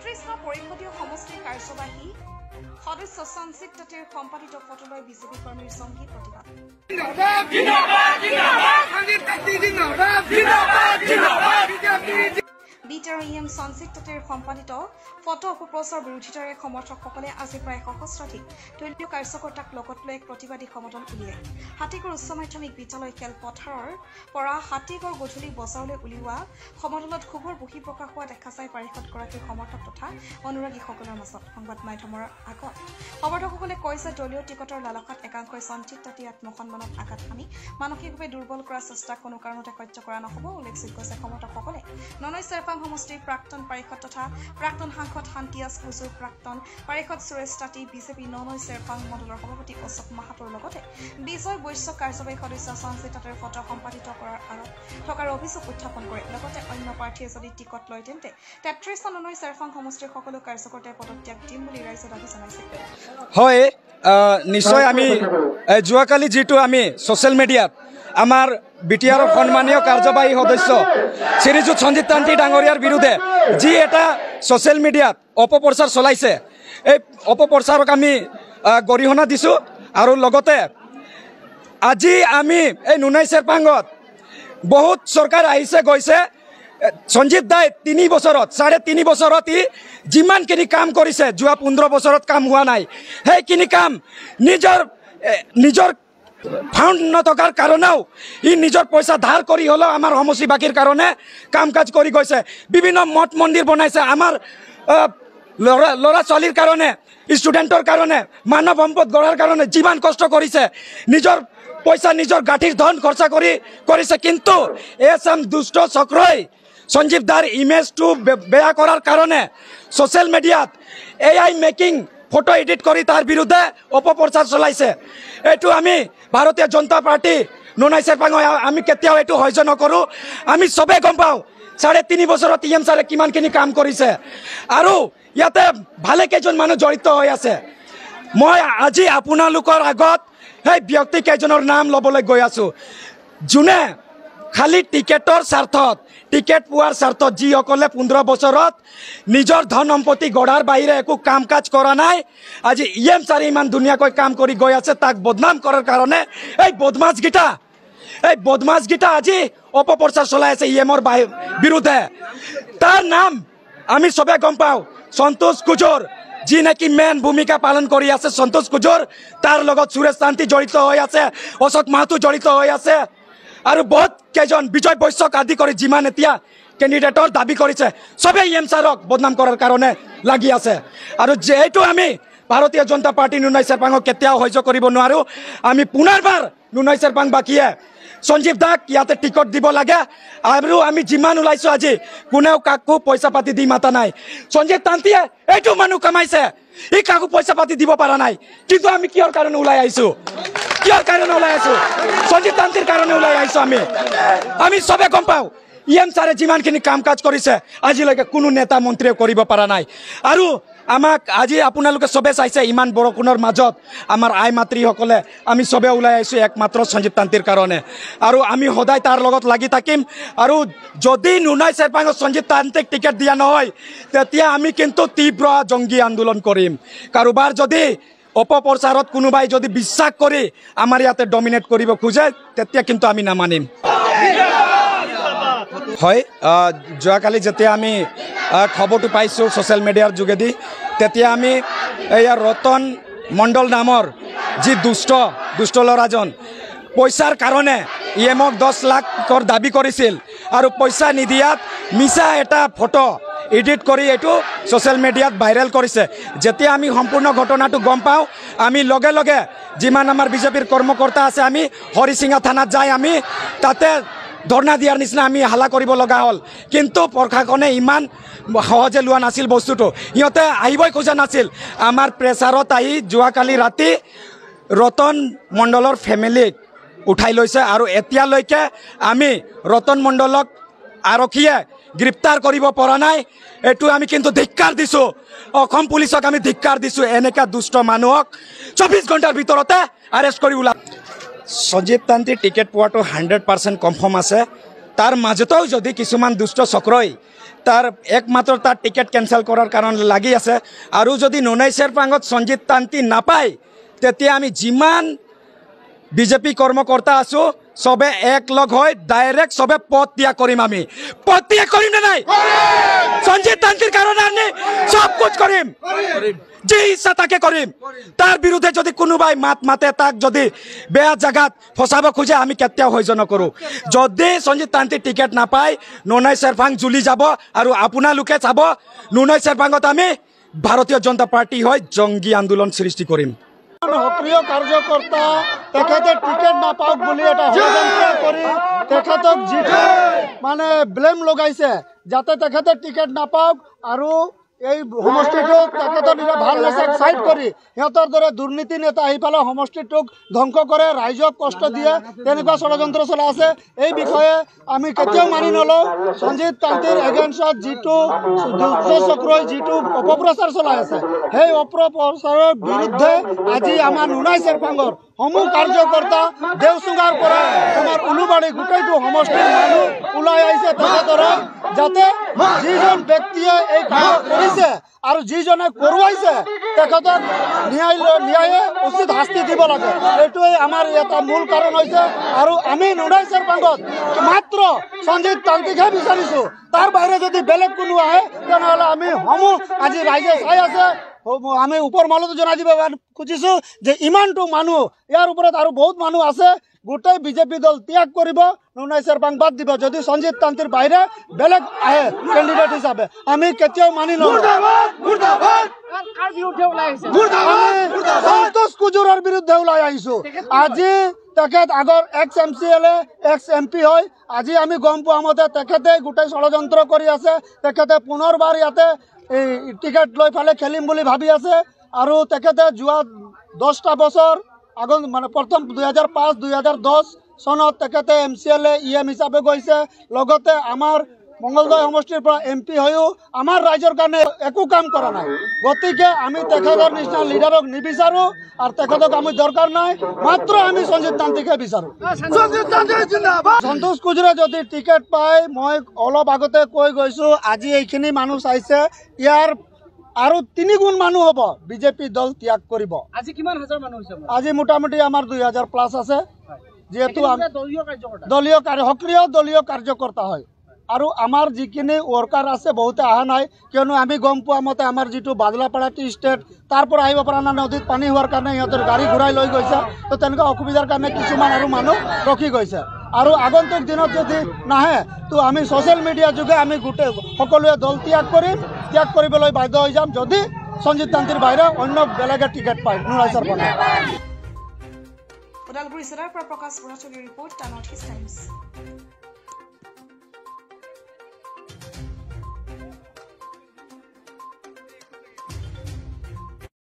33 পৰিষদীয় সমষ্টিৰ কাৰ্যবাহী সদস্য সঞ্চিত তাঁতীৰ সম্পাদিত ফটোলৈ বিজেপি কৰ্মীৰ জংগী প্ৰতিবাদ। BTREM সঞ্চিত তাঁতীৰ সম্পাদিত ফটো অপপ্ৰচাৰ বিৰোধিতাৰে সমৰ্থকসকলে আজি প্ৰায় সহস্ৰাধিক দলীয় কাৰ্যকৰ্তাক লগত লৈ এক প্ৰতিবাদী সমদল উলিয়ায়। হাতীগড় উচ্চ মাধ্যমিক বিদ্যালয় খেলপথাৰৰ পৰা হাতীগড় গধূলি বজাৰলৈ উলিওৱা সমদলত ক্ষোভৰ বহিঃপ্ৰকাশ হোৱা দেখা যায় পাৰিষদগৰাকীৰ সমৰ্থক তথা অনুৰাগীসকলৰ মাজত। সংবাদ মাধ্যমৰ আগত সমৰ্থকসকলে কয় যে দলীয় টিকটৰ লালসাত একাংশই সঞ্চিত তাঁতীৰ আত্মসন্মানত আঘাত সানি মানসিকভাৱে দুৰ্বল কৰাৰ চেষ্টা কোনো কাৰণতে সহ্য কৰা নহ'ব। উল্লেখযোগ্য যে সমৰ্থকসকলে ননৈ চেৰপাং সমষ্টিৰ প্ৰাক্তন পাৰিষদ তথা প্ৰাক্তন সাংসদ শান্তিয়াছ কুজুৰ প্ৰাক্তন পাৰিষদ সুৰেশ তাঁতী বিজেপি ননৈ চেৰপাং মণ্ডলৰ সভাপতি অশোক মাহাতৰ লগতে বিজয় বৈশ্য কাৰ্যবাহী সদস্য সঞ্চিত তাঁতীৰ ফটো সম্পাদিত কৰাৰ আঁৰত থকাৰ অভিযোগ উত্থাপন কৰে। লগতে অন্য প্ৰাৰ্থীয়ে যদি টিকট লয় তেন্তে 33 ননৈ চেৰপাং সমষ্টিৰ সকলো কাৰ্যকৰ্তাই পদত্যাগ দিম বুলি ৰাইজে দাবী জনাইছে। হয়, নিশ্চয় আমি যোৱাকালি যিটো আমি ছ'চিয়েল মিডিয়াত আমাৰ BTRৰ সন্মানীয় কাৰ্যবাহী সদস্য শ্ৰীযুত সঞ্জিত তান্ত্ৰী ডাঙৰীয়াৰ বিৰুদ্ধে যি এটা ছ'চিয়েল মিডিয়াত অপপ্ৰচাৰ চলাইছে, এই অপপ্ৰচাৰক আমি গৰিহণা দিছোঁ। আৰু লগতে আজি আমি এই নুনাই চেৰপাঙত বহুত চৰকাৰ আহিছে গৈছে, সঞ্জীৱ দাই 3 বছৰত 3.5 বছৰত ই যিমানখিনি কাম কৰিছে যোৱা 15 বছৰত কাম হোৱা নাই। সেইখিনি কাম নিজৰ ফাউণ্ড নথকাৰ কাৰণেও ই নিজৰ পইচা ধাৰ কৰি হ'লেও আমাৰ সমষ্টিবাসীৰ কাৰণে কাম কাজ কৰি গৈছে। বিভিন্ন মঠ মন্দিৰ বনাইছে আমাৰ ল'ৰা ছোৱালীৰ কাৰণে, ষ্টুডেণ্টৰ কাৰণে, মানৱ সম্পদ গঢ়াৰ কাৰণে যিমান কষ্ট কৰিছে নিজৰ পইচা নিজৰ গাঁঠিৰ ধন খৰচা কৰিছে। কিন্তু এচাম দুষ্ট চক্ৰই সঞ্জীৱ দাৰ ইমেজটো বেয়া কৰাৰ কাৰণে ছ'চিয়েল মিডিয়াত AI মেকিং ফটো এডিট কৰি তাৰ বিৰুদ্ধে অপপ্ৰচাৰ চলাইছে। এইটো আমি ভাৰতীয় জনতা পাৰ্টি নুনাই চেৰপাঙ আমি কেতিয়াও এইটো সহ্য নকৰোঁ। আমি চবেই গম পাওঁ 3.5 বছৰত EM ছাৰে কিমানখিনি কাম কৰিছে আৰু ইয়াতে ভালে কেইজন মানুহ জড়িত হৈ আছে। মই আজি আপোনালোকৰ আগত সেই ব্যক্তি কেইজনৰ নাম ল'বলৈ গৈ আছোঁ, যোনে খালি টিকেটৰ স্বাৰ্থত, টিকেট পোৱাৰ স্বাৰ্থত যিসকলে 15 বছৰত নিজৰ ধন সম্পত্তি গঢ়াৰ বাহিৰে একো কাম কাজ কৰা নাই, আজি EM ছাৰে ইমান ধুনীয়াকৈ কাম কৰি গৈ আছে, তাক বদনাম কৰাৰ কাৰণে এই বদমাছকেইটা আজি অপপ্ৰচাৰ চলাই আছে EMৰ বিৰুদ্ধে। তাৰ নাম আমি চবে গম পাওঁ, সন্তোষ কুজুৰ, যি নেকি মেইন ভূমিকা পালন কৰি আছে সন্তোষ কুজুৰ, তাৰ লগত সুৰেশ তান্ত্ৰী জড়িত হৈ আছে, অশোক মাহাতো জড়িত হৈ আছে আৰু বহুত কেইজন বিজয় বৈশ্যক আদি কৰি যিমান এতিয়া কেণ্ডিডেটৰ দাবী কৰিছে চবেই EM ছাৰক বদনাম কৰাৰ কাৰণে লাগি আছে। আৰু যিহেতু আমি ভাৰতীয় জনতা পাৰ্টি নুনাই চেৰপাঙক কেতিয়াও সহ্য কৰিব নোৱাৰোঁ। আমি পুনৰবাৰ নুনাই চেৰপাঙবাসীয়ে সঞ্জীৱ দাক ইয়াতে টিকট দিব লাগে। আৰু আমি যিমান ওলাইছোঁ আজি কোনেও কাকো পইচা পাতি দি মাতা নাই। সঞ্জীৱ তান্ত্ৰীয়ে এইটো মানুহ কামাইছে, ই কাকো পইচা পাতি দিব পৰা নাই, কিন্তু আমি কিহৰ কাৰণে ওলাই আহিছোঁ? সঞ্জীৱ তান্ত্ৰীৰ কাৰণে ওলাই আহিছোঁ। আমি চবে গম পাওঁ EM ছাৰে যিমানখিনি কাম কাজ কৰিছে আজিলৈকে কোনো নেতা মন্ত্ৰীয়ে কৰিব পৰা নাই। আৰু আমাক আজি আপোনালোকে চবে চাইছে ইমান বৰষুণৰ মাজত আমাৰ আই মাতৃসকলে আমি চবে ওলাই আহিছোঁ একমাত্ৰ সঞ্জীৱ তান্ত্ৰীৰ কাৰণে। আৰু আমি সদায় তাৰ লগত লাগি থাকিম। আৰু যদি নুনাই চেৰপাঙত সঞ্জীৱ তান্ত্ৰীক টিকেট দিয়া নহয় তেতিয়া আমি কিন্তু তীব্ৰ জংগী আন্দোলন কৰিম। কাৰোবাৰ যদি অপপ্ৰচাৰত কোনোবাই যদি বিশ্বাস কৰি আমাৰ ইয়াতে ডমিনেট কৰিব খোজে তেতিয়া কিন্তু আমি নামানিম। হয়, যোৱাকালি যেতিয়া আমি খবৰটো পাইছোঁ ছ'চিয়েল মিডিয়াৰ যোগেদি, তেতিয়া আমি এয়া ৰতন মণ্ডল নামৰ যি দুষ্ট ল'ৰাজন পইচাৰ কাৰণে EMক 10 লাখৰ দাবী কৰিছিল আৰু পইচা নিদিয়াত মিছা এটা ফটো এডিট কৰি এইটো ছ'চিয়েল মিডিয়াত ভাইৰেল কৰিছে। যেতিয়া আমি সম্পূৰ্ণ ঘটনাটো গম পাওঁ আমি লগে লগে যিমান আমাৰ বিজেপিৰ কৰ্মকৰ্তা আছে আমি হৰিচিঙা থানাত যাই আমি তাতে ধৰ্ণা দিয়াৰ নিচিনা আমি হাল্লা কৰিব লগা হ'ল। কিন্তু প্ৰশাসনে ইমান সহজে লোৱা নাছিল বস্তুটো, সিহঁতে আহিবই খোজা নাছিল। আমাৰ প্ৰেছাৰত আহি যোৱাকালি ৰাতি ৰতন মণ্ডলৰ ফেমিলিক উঠাই লৈছে আৰু এতিয়ালৈকে আমি ৰতন মণ্ডলক আৰক্ষীয়ে গ্ৰেপ্তাৰ কৰিব পৰা নাই। এইটো আমি কিন্তু ধিক্কাৰ দিছোঁ, অসম পুলিচক আমি ধিক্কাৰ দিছোঁ। এনেকুৱা দুষ্ট মানুহক 24 ঘণ্টাৰ ভিতৰতে আৰেষ্ট কৰি ওলা। সঞ্জীৱ তান্ত্ৰীৰ টিকেট পোৱাটো 100% কনফাৰ্ম আছে। তাৰ মাজতেও যদি কিছুমান দুষ্ট চক্ৰই তাৰ একমাত্ৰ তাৰ টিকেট কেঞ্চেল কৰাৰ কাৰণে লাগি আছে আৰু যদি নুনাই চেৰপাঙত সঞ্জিত তান্তি নাপায় তেতিয়া আমি যিমান বিজেপি কৰ্মকৰ্তা আছো সবে একলগ হৈ ডাইৰেক্ট সবে পথ ত্যাগ কৰিম আমি পথ ত্যাগ কৰিম না নাই সঞ্জিত তান্তিৰ কাৰণে আমি সব কুছ কৰিম যি ইচ্ছা তাকে কৰিম তাৰ বিৰুদ্ধে যদি কোনোবাই মাত মাতে তাক যদি বেয়া জায়গাত ফসাব খোজে আমি কেতিয়াও সহ্য নকৰোঁ যদি সঞ্জিত তান্তি টিকেট নাপায় নুনাই চেৰপাং জ্বলি যাব আৰু আপোনালোকে চাব নুনাই চেৰপাঙত আমি ভাৰতীয় জনতা পাৰ্টি হৈ জংগী আন্দোলন সৃষ্টি কৰিম সক্ৰিয় কাৰ্যকৰ্তা তেখেতে টিকেট নাপাওক বুলি এটা ষড়যন্ত্ৰ কৰি তেখেতক যিটো মানে ব্লেম লগাইছে যাতে তেখেতে টিকেট নাপাওক আৰু এই সমষ্টিটোক তেখেতৰ ভাল নেচাক চাইড কৰি সিহঁতৰ দৰে দুৰ্নীতি নেতা আহি পেলাই সমষ্টিটোক ধ্বংস কৰে ৰাইজক কষ্ট দিয়ে তেনেকুৱা ষড়যন্ত্ৰ চলাই আছে এই বিষয়ে আমি কেতিয়াও মানি নলওঁ সঞ্জিত তান্তিৰ এগেইনষ্টত যিটো দুষ্ট চক্ৰই যিটো অপপ্ৰচাৰ চলাই আছে সেই অপপ্ৰচাৰৰ বিৰুদ্ধে আজি আমাৰ নুনাই চেৰপাঙৰ সমূহ কাৰ্যকৰ্তা দেওচুঙাৰ পৰা আমাৰ উলুবাৰী গোটেইটো সমষ্টিৰ মানুহ ওলাই আহিছে তেখেতৰ যাতে যিজন ব্যক্তিয়ে এই কাম কৰিছে আৰু যিজনে কৰোৱাইছে তেখেতক ন্যায়ে উচিত শাস্তি দিব লাগে এইটোৱে আমাৰ এটা মূল কাৰণ হৈছে আৰু আমি নুনাই চেৰপাঙত মাত্ৰ সঞ্জিত তান্তিকহে বিচাৰিছোঁ তাৰ বাহিৰে যদি বেলেগ কোনো আহে তেনেহ'লে আমি সমূহ আজি ৰাইজে চাই আছে আমি ওপৰ মালতো জনাই দিব খুজিছোঁ যে ইমানটো মানুহ ইয়াৰ ওপৰত আৰু বহুত মানুহ আছে গোটেই বিজেপি দল ত্যাগ কৰিব নুনাই চেৰপাং বাদ দিব যদি সঞ্জিত তান্তিৰ বাহিৰে বেলেগ আহে কেণ্ডিডেট হিচাপে আমি কেতিয়াও মানি নলওঁ সন্তোষ কুজুৰৰ বিৰুদ্ধে ওলাই আহিছোঁ আজি তেখেত আগৰ এক্স MCLA এক্স MP হয় আজি আমি গম পোৱা মতে তেখেতে গোটেই ষড়যন্ত্ৰ কৰি আছে তেখেতে পুনৰবাৰ ইয়াতে এই টিকেট লৈ ফালে খেলিম বুলি ভাবি আছে আৰু তেখেতে যোৱা 10টা বছৰ আগত মানে প্ৰথম 2005-2010 চনত তেখেতে MCLA EM হিচাপে গৈছে লগতে আমাৰ মঙ্গলদৈ সমষ্টিৰ পৰা MP হৈও আমাৰ ৰাইজৰ কাৰণে একো কাম কৰা নাই গতিকে আমি তেখেতৰ নিচিনা লিডাৰক নিবিচাৰোঁ আৰু তেখেতক আমি দৰকাৰ নাই মাত্ৰ আমি সঞ্জিত তান্তিকে বিচাৰোঁ সন্তোষ কুজুৰে যদি টিকেট পায় মই অলপ আগতে কৈ গৈছোঁ আজি এইখিনি মানুহ চাইছে ইয়াৰ আৰু 3 গুণ মানুহ হ'ব বিজেপি দল ত্যাগ কৰিব আজি কিমান হাজাৰ মানুহ হৈছে আজি মোটামুটি আমাৰ 2000 প্লাস আছে যেহেতু দলীয় সক্ৰিয় দলীয় কাৰ্যকৰ্তা হয় আৰু আমাৰ যিখিনি ওয়াৰ্কাৰ আছে বহুতে অহা নাই কিয়নো আমি গম পোৱা মতে আমাৰ যিটো বাদলাপাৰা টি ষ্টেট তাৰ পৰা আহিব পৰা নাই নদীত পানী হোৱাৰ কাৰণে সিহঁতৰ গাড়ী ঘূৰাই লৈ গৈছে তো তেনেকুৱা অসুবিধাৰ কাৰণে কিছুমান আৰু মানুহ ৰখি গৈছে আৰু আগন্তুক দিনত যদি নাহে তো আমি সোশ্যাল মিডিয়া যোগে আমি গোটেই সকলোৱে দল ত্যাগ কৰিবলৈ বাধ্য হৈ যাম যদি সঞ্জিত তান্তিৰ বাহিৰে অন্য বেলেগে টিকেট পায় নুনাই চেৰপাঙে ওদালগুৰি জিলাৰ পৰা প্ৰকাশ বৰাচলীৰ report the North East times